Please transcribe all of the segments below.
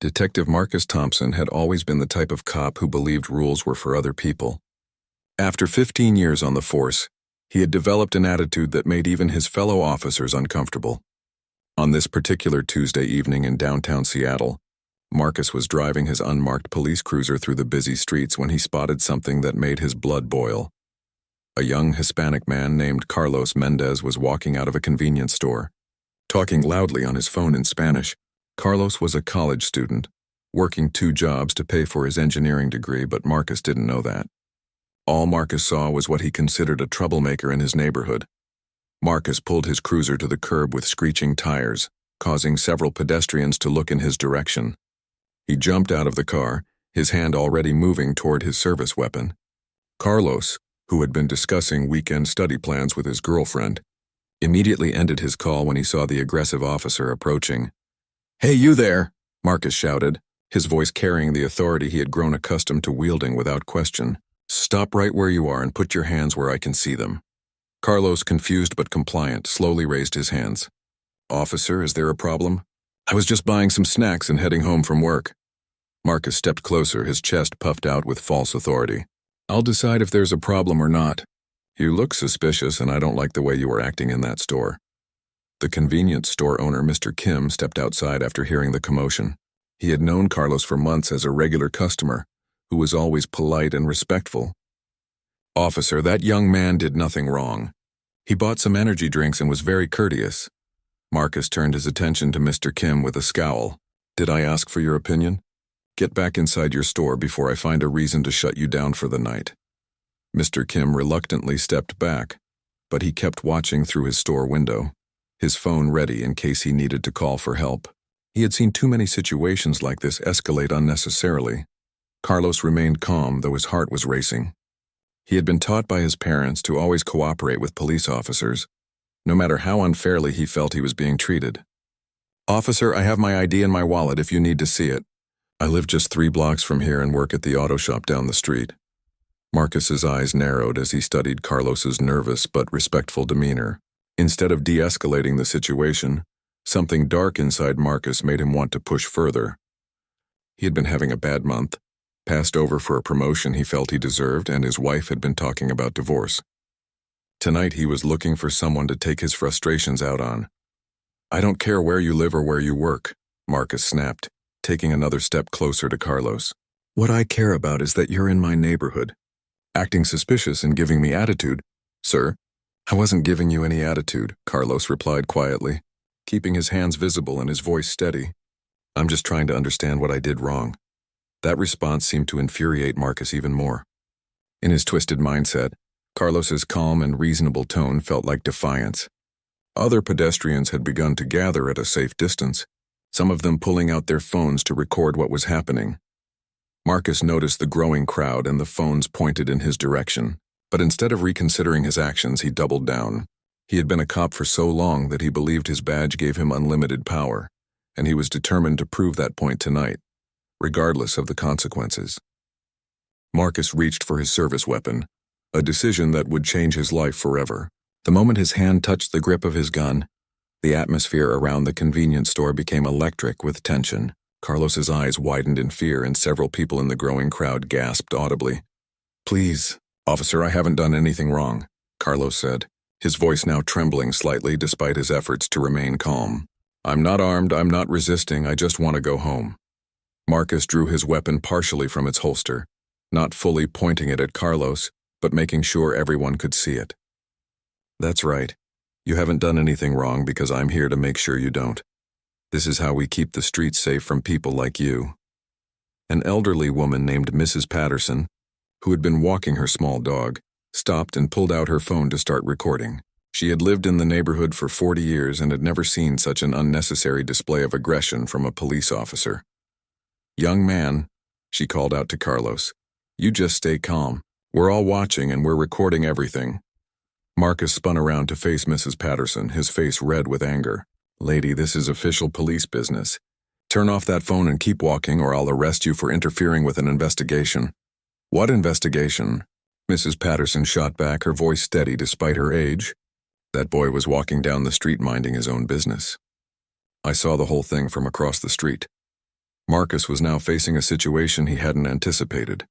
Detective Marcus Thompson had always been the type of cop who believed rules were for other people. After 15 years on the force, he had developed an attitude that made even his fellow officers uncomfortable. On this particular Tuesday evening in downtown Seattle, Marcus was driving his unmarked police cruiser through the busy streets when he spotted something that made his blood boil. A young Hispanic man named Carlos Mendez was walking out of a convenience store, talking loudly on his phone in Spanish. Carlos was a college student, working 2 jobs to pay for his engineering degree, but Marcus didn't know that. All Marcus saw was what he considered a troublemaker in his neighborhood. Marcus pulled his cruiser to the curb with screeching tires, causing several pedestrians to look in his direction. He jumped out of the car, his hand already moving toward his service weapon. Carlos, who had been discussing weekend study plans with his girlfriend, immediately ended his call when he saw the aggressive officer approaching. "Hey, you there!" Marcus shouted, his voice carrying the authority he had grown accustomed to wielding without question. "Stop right where you are and put your hands where I can see them." Carlos, confused but compliant, slowly raised his hands. "Officer, is there a problem?" "I was just buying some snacks and heading home from work." Marcus stepped closer, his chest puffed out with false authority. "I'll decide if there's a problem or not. You look suspicious, and I don't like the way you were acting in that store." The convenience store owner, Mr. Kim, stepped outside after hearing the commotion. He had known Carlos for months as a regular customer, who was always polite and respectful. "Officer, that young man did nothing wrong. He bought some energy drinks and was very courteous." Marcus turned his attention to Mr. Kim with a scowl. "Did I ask for your opinion? Get back inside your store before I find a reason to shut you down for the night." Mr. Kim reluctantly stepped back, but he kept watching through his store window, his phone ready in case he needed to call for help. He had seen too many situations like this escalate unnecessarily. Carlos remained calm, though his heart was racing. He had been taught by his parents to always cooperate with police officers, no matter how unfairly he felt he was being treated. "Officer, I have my ID in my wallet if you need to see it. I live just 3 blocks from here and work at the auto shop down the street." Marcus's eyes narrowed as he studied Carlos's nervous but respectful demeanor. Instead of de-escalating the situation, something dark inside Marcus made him want to push further. He had been having a bad month, passed over for a promotion he felt he deserved, and his wife had been talking about divorce. Tonight he was looking for someone to take his frustrations out on. "I don't care where you live or where you work," Marcus snapped, taking another step closer to Carlos. "What I care about is that you're in my neighborhood. Acting suspicious and giving me attitude." "Sir, I wasn't giving you any attitude," Carlos replied quietly, keeping his hands visible and his voice steady. "I'm just trying to understand what I did wrong." That response seemed to infuriate Marcus even more. In his twisted mindset, Carlos's calm and reasonable tone felt like defiance. Other pedestrians had begun to gather at a safe distance, some of them pulling out their phones to record what was happening. Marcus noticed the growing crowd and the phones pointed in his direction, but instead of reconsidering his actions, he doubled down. He had been a cop for so long that he believed his badge gave him unlimited power, and he was determined to prove that point tonight, regardless of the consequences. Marcus reached for his service weapon, a decision that would change his life forever. The moment his hand touched the grip of his gun, the atmosphere around the convenience store became electric with tension. Carlos's eyes widened in fear, and several people in the growing crowd gasped audibly. "Please, officer, I haven't done anything wrong," Carlos said, his voice now trembling slightly despite his efforts to remain calm. "I'm not armed, I'm not resisting, I just want to go home." Marcus drew his weapon partially from its holster, not fully pointing it at Carlos, but making sure everyone could see it. "That's right. You haven't done anything wrong because I'm here to make sure you don't. This is how we keep the streets safe from people like you." An elderly woman named Mrs. Patterson, who had been walking her small dog, stopped and pulled out her phone to start recording. She had lived in the neighborhood for 40 years and had never seen such an unnecessary display of aggression from a police officer. "Young man," she called out to Carlos, "you just stay calm. We're all watching and we're recording everything." Marcus spun around to face Mrs. Patterson, his face red with anger. "Lady, this is official police business. Turn off that phone and keep walking, or I'll arrest you for interfering with an investigation." "What investigation?" Mrs. Patterson shot back, her voice steady despite her age. "That boy was walking down the street minding his own business. I saw the whole thing from across the street." Marcus was now facing a situation he hadn't anticipated.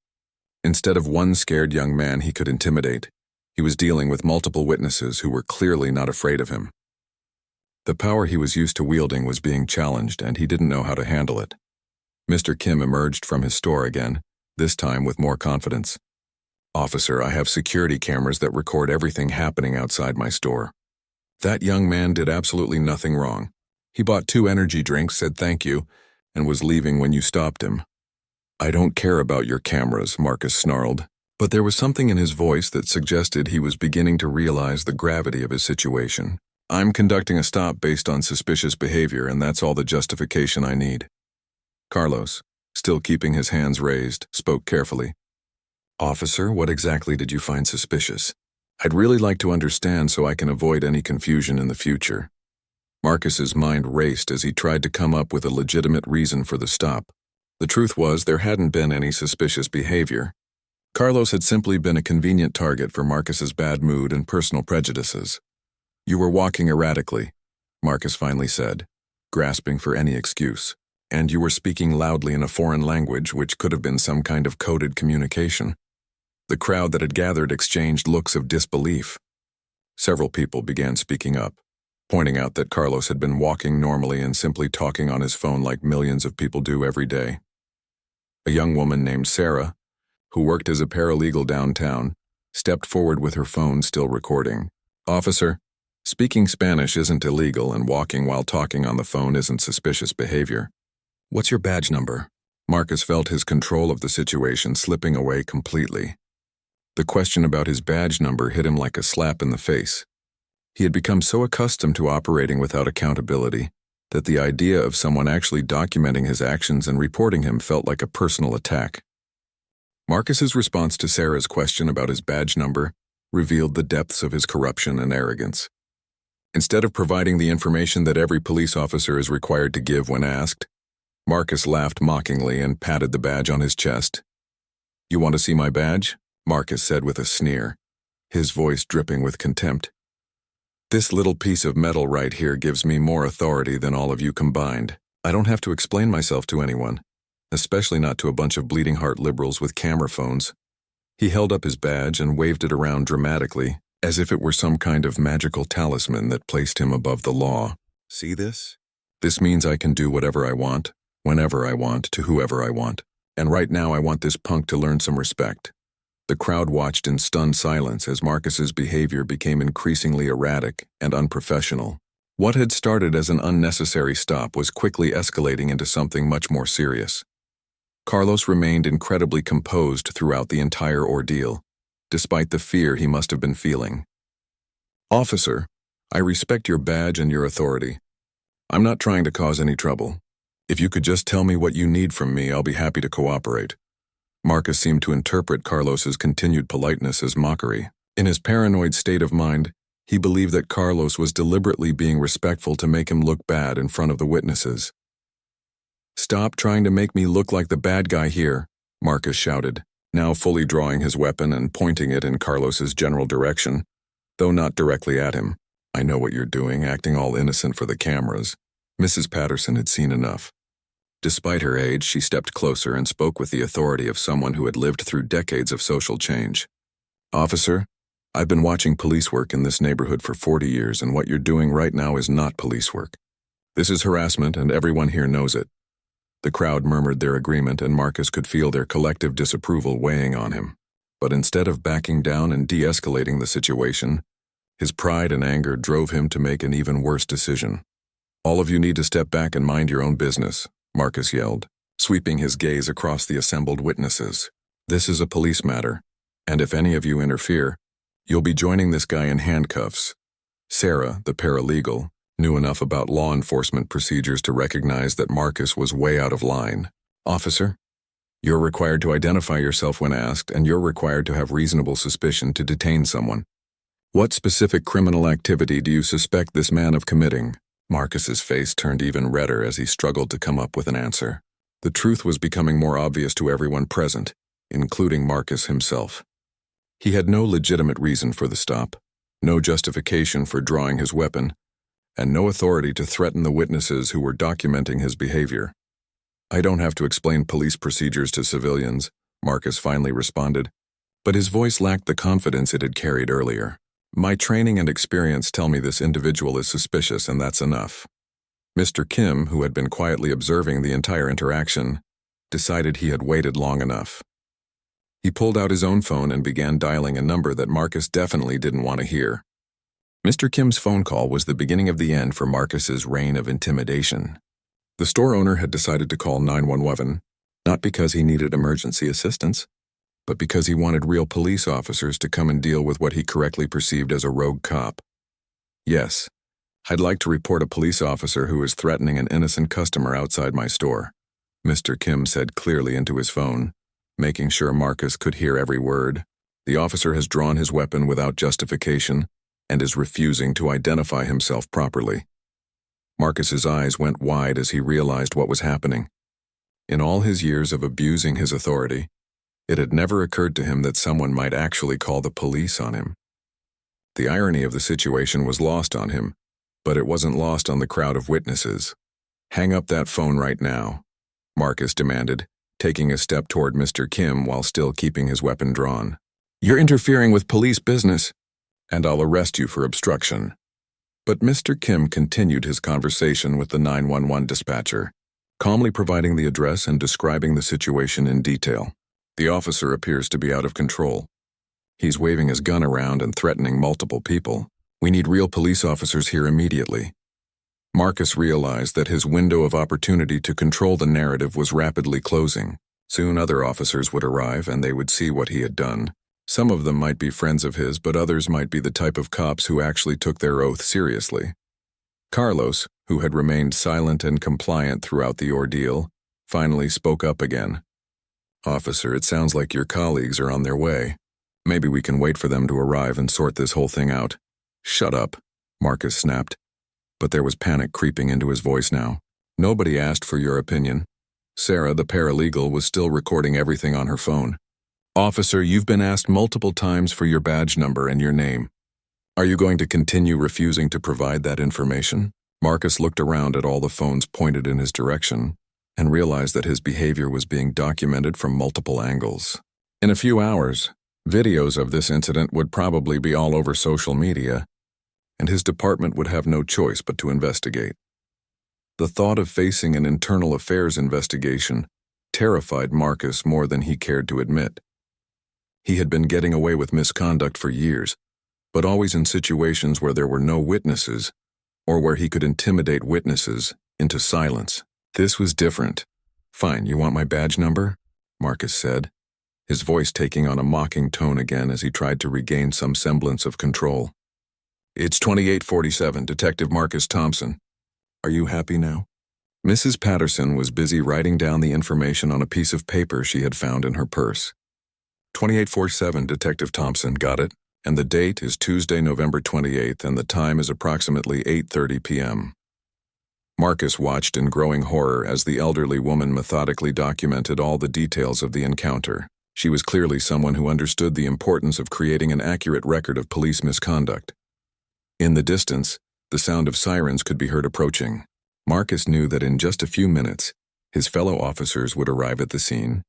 Instead of one scared young man he could intimidate, he was dealing with multiple witnesses who were clearly not afraid of him. The power he was used to wielding was being challenged, and he didn't know how to handle it. Mr. Kim emerged from his store again, this time with more confidence. "Officer, I have security cameras that record everything happening outside my store. That young man did absolutely nothing wrong. He bought 2 energy drinks, said thank you, and was leaving when you stopped him." "I don't care about your cameras," Marcus snarled, but there was something in his voice that suggested he was beginning to realize the gravity of his situation. "I'm conducting a stop based on suspicious behavior, and that's all the justification I need." Carlos, still keeping his hands raised, spoke carefully. "Officer, what exactly did you find suspicious? I'd really like to understand so I can avoid any confusion in the future." Marcus's mind raced as he tried to come up with a legitimate reason for the stop. The truth was, there hadn't been any suspicious behavior. Carlos had simply been a convenient target for Marcus's bad mood and personal prejudices. "You were walking erratically," Marcus finally said, grasping for any excuse. "And you were speaking loudly in a foreign language, which could have been some kind of coded communication." The crowd that had gathered exchanged looks of disbelief. Several people began speaking up, pointing out that Carlos had been walking normally and simply talking on his phone like millions of people do every day. A young woman named Sarah, who worked as a paralegal downtown, stepped forward with her phone still recording. "Officer, speaking Spanish isn't illegal, and walking while talking on the phone isn't suspicious behavior. What's your badge number?" Marcus felt his control of the situation slipping away completely. The question about his badge number hit him like a slap in the face. He had become so accustomed to operating without accountability that the idea of someone actually documenting his actions and reporting him felt like a personal attack. Marcus's response to Sarah's question about his badge number revealed the depths of his corruption and arrogance. Instead of providing the information that every police officer is required to give when asked, Marcus laughed mockingly and patted the badge on his chest. "You want to see my badge?" Marcus said with a sneer, his voice dripping with contempt. "This little piece of metal right here gives me more authority than all of you combined. I don't have to explain myself to anyone, especially not to a bunch of bleeding heart liberals with camera phones." He held up his badge and waved it around dramatically, as if it were some kind of magical talisman that placed him above the law. "See this? This means I can do whatever I want, whenever I want, to whoever I want. And right now I want this punk to learn some respect." The crowd watched in stunned silence as Marcus's behavior became increasingly erratic and unprofessional. What had started as an unnecessary stop was quickly escalating into something much more serious. Carlos remained incredibly composed throughout the entire ordeal, despite the fear he must have been feeling. "Officer, I respect your badge and your authority. I'm not trying to cause any trouble. If you could just tell me what you need from me, I'll be happy to cooperate." Marcus seemed to interpret Carlos's continued politeness as mockery. In his paranoid state of mind, he believed that Carlos was deliberately being respectful to make him look bad in front of the witnesses. "Stop trying to make me look like the bad guy here," Marcus shouted, now fully drawing his weapon and pointing it in Carlos's general direction, though not directly at him. "I know what you're doing, acting all innocent for the cameras." Mrs. Patterson had seen enough. Despite her age, she stepped closer and spoke with the authority of someone who had lived through decades of social change. "Officer, I've been watching police work in this neighborhood for 40 years, and what you're doing right now is not police work. This is harassment, and everyone here knows it." The crowd murmured their agreement, and Marcus could feel their collective disapproval weighing on him. But instead of backing down and de-escalating the situation, his pride and anger drove him to make an even worse decision. "All of you need to step back and mind your own business," Marcus yelled, sweeping his gaze across the assembled witnesses. "This is a police matter, and if any of you interfere, you'll be joining this guy in handcuffs." Sarah, the paralegal, knew enough about law enforcement procedures to recognize that Marcus was way out of line. "Officer, you're required to identify yourself when asked, and you're required to have reasonable suspicion to detain someone. What specific criminal activity do you suspect this man of committing?" Marcus's face turned even redder as he struggled to come up with an answer. The truth was becoming more obvious to everyone present, including Marcus himself. He had no legitimate reason for the stop, no justification for drawing his weapon, and no authority to threaten the witnesses who were documenting his behavior. I don't have to explain police procedures to civilians, Marcus finally responded, but his voice lacked the confidence it had carried earlier. My training and experience tell me this individual is suspicious, and that's enough. Mr. Kim, who had been quietly observing the entire interaction, decided he had waited long enough. He pulled out his own phone and began dialing a number that Marcus definitely didn't want to hear. Mr. Kim's phone call was the beginning of the end for Marcus's reign of intimidation. The store owner had decided to call 911, not because he needed emergency assistance, but because he wanted real police officers to come and deal with what he correctly perceived as a rogue cop. Yes, I'd like to report a police officer who is threatening an innocent customer outside my store, Mr. Kim said clearly into his phone, making sure Marcus could hear every word. The officer has drawn his weapon without justification and is refusing to identify himself properly. Marcus's eyes went wide as he realized what was happening. In all his years of abusing his authority, it had never occurred to him that someone might actually call the police on him. The irony of the situation was lost on him, but it wasn't lost on the crowd of witnesses. Hang up that phone right now, Marcus demanded, taking a step toward Mr. Kim while still keeping his weapon drawn. You're interfering with police business, and I'll arrest you for obstruction. But Mr. Kim continued his conversation with the 911 dispatcher, calmly providing the address and describing the situation in detail. The officer appears to be out of control. He's waving his gun around and threatening multiple people. We need real police officers here immediately. Marcus realized that his window of opportunity to control the narrative was rapidly closing. Soon other officers would arrive and they would see what he had done. Some of them might be friends of his, but others might be the type of cops who actually took their oath seriously. Carlos, who had remained silent and compliant throughout the ordeal, finally spoke up again. Officer, it sounds like your colleagues are on their way. Maybe we can wait for them to arrive and sort this whole thing out. Shut up, Marcus snapped. But there was panic creeping into his voice now. Nobody asked for your opinion. Sarah, the paralegal, was still recording everything on her phone. Officer, you've been asked multiple times for your badge number and your name. Are you going to continue refusing to provide that information? Marcus looked around at all the phones pointed in his direction and realized that his behavior was being documented from multiple angles. In a few hours, videos of this incident would probably be all over social media, and his department would have no choice but to investigate. The thought of facing an internal affairs investigation terrified Marcus more than he cared to admit. He had been getting away with misconduct for years, but always in situations where there were no witnesses or where he could intimidate witnesses into silence. This was different. Fine, you want my badge number? Marcus said, his voice taking on a mocking tone again as he tried to regain some semblance of control. It's 2847, Detective Marcus Thompson. Are you happy now? Mrs. Patterson was busy writing down the information on a piece of paper she had found in her purse. 2847, Detective Thompson, got it? And the date is Tuesday, November 28th, and the time is approximately 8:30 p.m. Marcus watched in growing horror as the elderly woman methodically documented all the details of the encounter. She was clearly someone who understood the importance of creating an accurate record of police misconduct. In the distance, the sound of sirens could be heard approaching. Marcus knew that in just a few minutes, his fellow officers would arrive at the scene,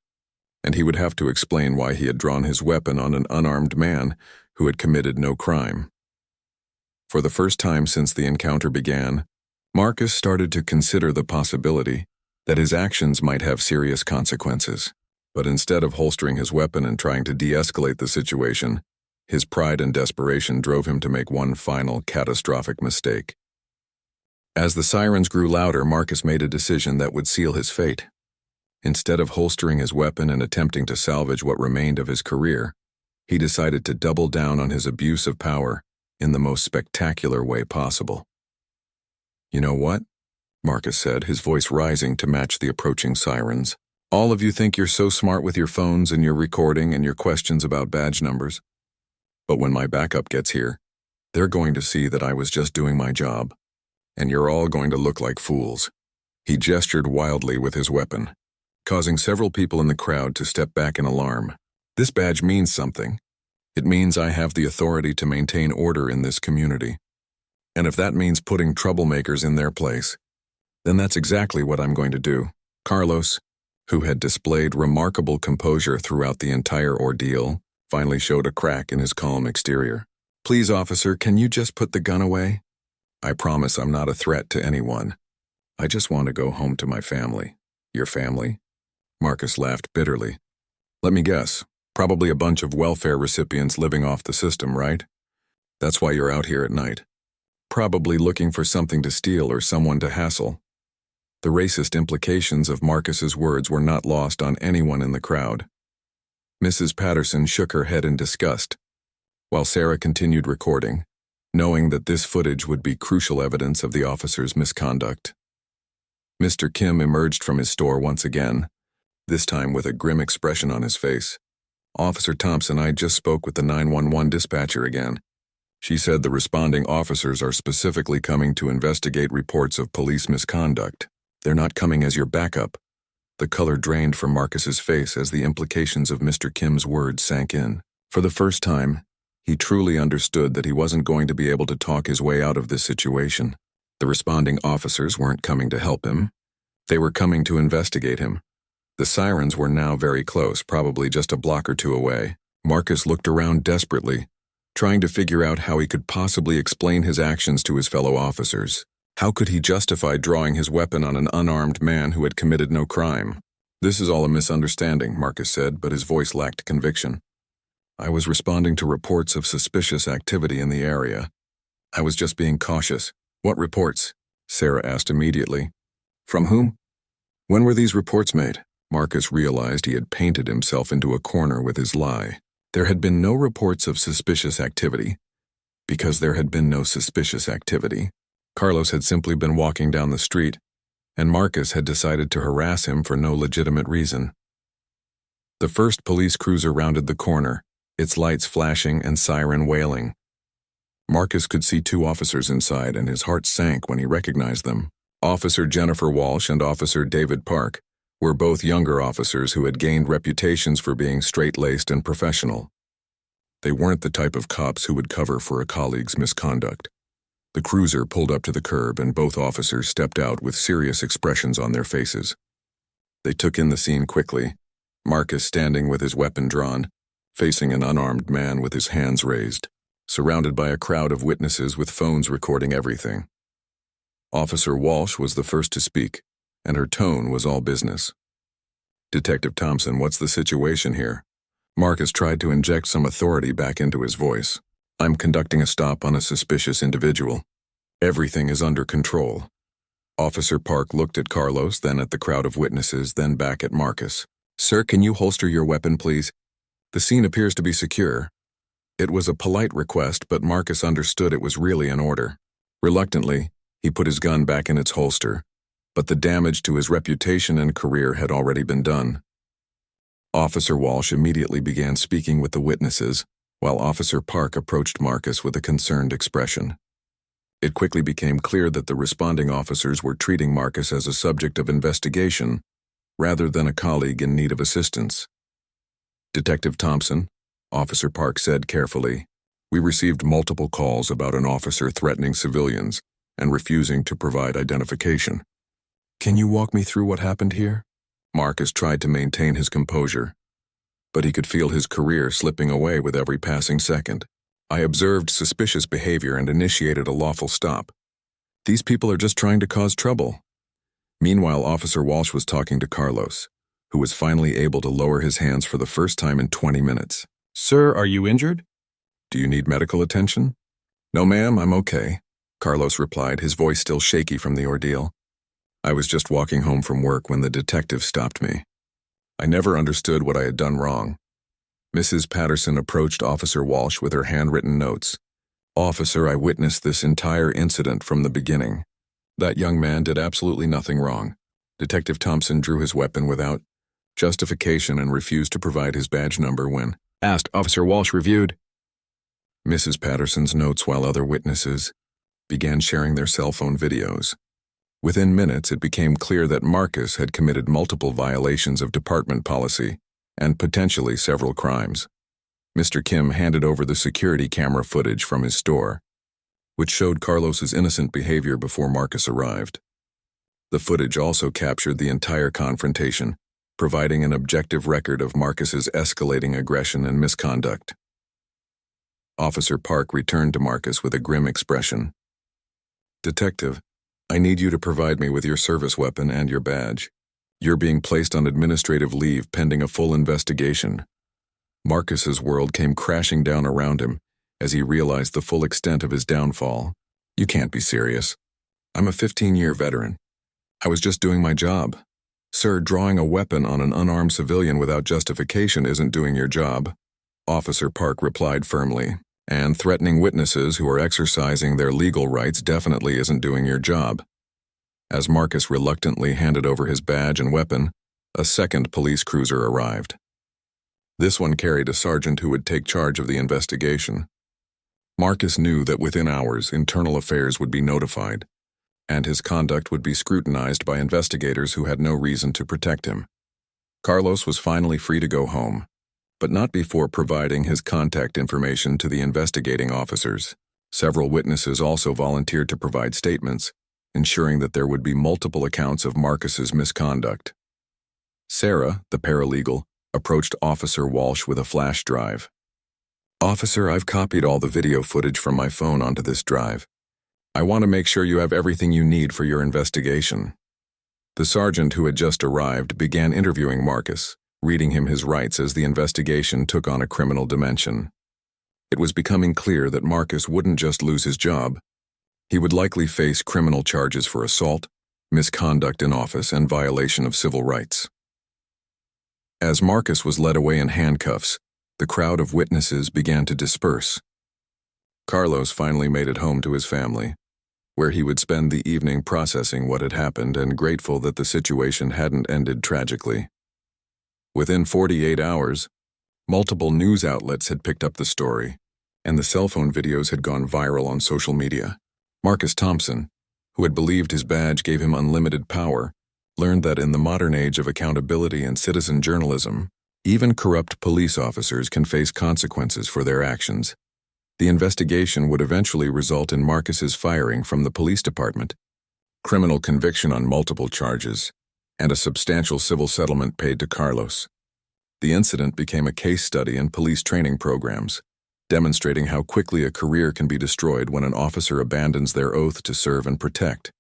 and he would have to explain why he had drawn his weapon on an unarmed man who had committed no crime. For the first time since the encounter began, Marcus started to consider the possibility that his actions might have serious consequences. But instead of holstering his weapon and trying to de-escalate the situation, his pride and desperation drove him to make one final catastrophic mistake. As the sirens grew louder, Marcus made a decision that would seal his fate. Instead of holstering his weapon and attempting to salvage what remained of his career, he decided to double down on his abuse of power in the most spectacular way possible. You know what? Marcus said, his voice rising to match the approaching sirens. All of you think you're so smart with your phones and your recording and your questions about badge numbers. But when my backup gets here, they're going to see that I was just doing my job, and you're all going to look like fools. He gestured wildly with his weapon, causing several people in the crowd to step back in alarm. This badge means something. It means I have the authority to maintain order in this community. And if that means putting troublemakers in their place, then that's exactly what I'm going to do. Carlos, who had displayed remarkable composure throughout the entire ordeal, finally showed a crack in his calm exterior. "Please, officer, can you just put the gun away? I promise I'm not a threat to anyone. I just want to go home to my family." "Your family?" Marcus laughed bitterly. "Let me guess. Probably a bunch of welfare recipients living off the system, right? That's why you're out here at night. Probably looking for something to steal or someone to hassle." The racist implications of Marcus's words were not lost on anyone in the crowd. Mrs. Patterson shook her head in disgust, while Sarah continued recording, knowing that this footage would be crucial evidence of the officer's misconduct. Mr. Kim emerged from his store once again, this time with a grim expression on his face. "Officer Thompson, I just spoke with the 911 dispatcher again. She said the responding officers are specifically coming to investigate reports of police misconduct. They're not coming as your backup." The color drained from Marcus's face as the implications of Mr. Kim's words sank in. For the first time, he truly understood that he wasn't going to be able to talk his way out of this situation. The responding officers weren't coming to help him. They were coming to investigate him. The sirens were now very close, probably just a block or two away. Marcus looked around desperately, trying to figure out how he could possibly explain his actions to his fellow officers. How could he justify drawing his weapon on an unarmed man who had committed no crime? "This is all a misunderstanding," Marcus said, but his voice lacked conviction. "I was responding to reports of suspicious activity in the area. I was just being cautious." "What reports?" Sarah asked immediately. "From whom? When were these reports made?" Marcus realized he had painted himself into a corner with his lie. There had been no reports of suspicious activity, because there had been no suspicious activity. Carlos had simply been walking down the street, and Marcus had decided to harass him for no legitimate reason. The first police cruiser rounded the corner, its lights flashing and siren wailing. Marcus could see two officers inside, and his heart sank when he recognized them. Officer Jennifer Walsh and Officer David Park were both younger officers who had gained reputations for being straight-laced and professional. They weren't the type of cops who would cover for a colleague's misconduct. The cruiser pulled up to the curb, and both officers stepped out with serious expressions on their faces. They took in the scene quickly, Marcus standing with his weapon drawn, facing an unarmed man with his hands raised, surrounded by a crowd of witnesses with phones recording everything. Officer Walsh was the first to speak, and her tone was all business. "Detective Thompson, what's the situation here?" Marcus tried to inject some authority back into his voice. "I'm conducting a stop on a suspicious individual. Everything is under control." Officer Park looked at Carlos, then at the crowd of witnesses, then back at Marcus. "Sir, can you holster your weapon, please? The scene appears to be secure." It was a polite request, but Marcus understood it was really an order. Reluctantly, he put his gun back in its holster, but the damage to his reputation and career had already been done. Officer Walsh immediately began speaking with the witnesses, while Officer Park approached Marcus with a concerned expression. It quickly became clear that the responding officers were treating Marcus as a subject of investigation, rather than a colleague in need of assistance. "Detective Thompson," Officer Park said carefully, "we received multiple calls about an officer threatening civilians and refusing to provide identification. Can you walk me through what happened here?" Marcus tried to maintain his composure, but he could feel his career slipping away with every passing second. "I observed suspicious behavior and initiated a lawful stop. These people are just trying to cause trouble." Meanwhile, Officer Walsh was talking to Carlos, who was finally able to lower his hands for the first time in 20 minutes. "Sir, are you injured? Do you need medical attention?" "No, ma'am, I'm okay," Carlos replied, his voice still shaky from the ordeal. "I was just walking home from work when the detective stopped me. I never understood what I had done wrong." Mrs. Patterson approached Officer Walsh with her handwritten notes. "Officer, I witnessed this entire incident from the beginning. That young man did absolutely nothing wrong. Detective Thompson drew his weapon without justification and refused to provide his badge number when asked." Officer Walsh reviewed Mrs. Patterson's notes while other witnesses began sharing their cell phone videos. Within minutes, it became clear that Marcus had committed multiple violations of department policy and potentially several crimes. Mr. Kim handed over the security camera footage from his store, which showed Carlos's innocent behavior before Marcus arrived. The footage also captured the entire confrontation, providing an objective record of Marcus's escalating aggression and misconduct. Officer Park returned to Marcus with a grim expression. "Detective, I need you to provide me with your service weapon and your badge. You're being placed on administrative leave pending a full investigation." Marcus's world came crashing down around him as he realized the full extent of his downfall. "You can't be serious. I'm a 15-year veteran. I was just doing my job. Sir, drawing a weapon on an unarmed civilian without justification isn't doing your job," Officer Park replied firmly. "And threatening witnesses who are exercising their legal rights definitely isn't doing your job." As Marcus reluctantly handed over his badge and weapon, a second police cruiser arrived. This one carried a sergeant who would take charge of the investigation. Marcus knew that within hours, Internal Affairs would be notified, and his conduct would be scrutinized by investigators who had no reason to protect him. Carlos was finally free to go home, but not before providing his contact information to the investigating officers. Several witnesses also volunteered to provide statements, ensuring that there would be multiple accounts of Marcus's misconduct. Sarah, the paralegal, approached Officer Walsh with a flash drive. "Officer, I've copied all the video footage from my phone onto this drive. I want to make sure you have everything you need for your investigation." The sergeant who had just arrived began interviewing Marcus, reading him his rights as the investigation took on a criminal dimension. It was becoming clear that Marcus wouldn't just lose his job. He would likely face criminal charges for assault, misconduct in office, and violation of civil rights. As Marcus was led away in handcuffs, the crowd of witnesses began to disperse. Carlos finally made it home to his family, where he would spend the evening processing what had happened and grateful that the situation hadn't ended tragically. Within 48 hours, multiple news outlets had picked up the story, and the cell phone videos had gone viral on social media. Marcus Thompson, who had believed his badge gave him unlimited power, learned that in the modern age of accountability and citizen journalism, even corrupt police officers can face consequences for their actions. The investigation would eventually result in Marcus's firing from the police department, criminal conviction on multiple charges, and a substantial civil settlement paid to Carlos. The incident became a case study in police training programs, demonstrating how quickly a career can be destroyed when an officer abandons their oath to serve and protect.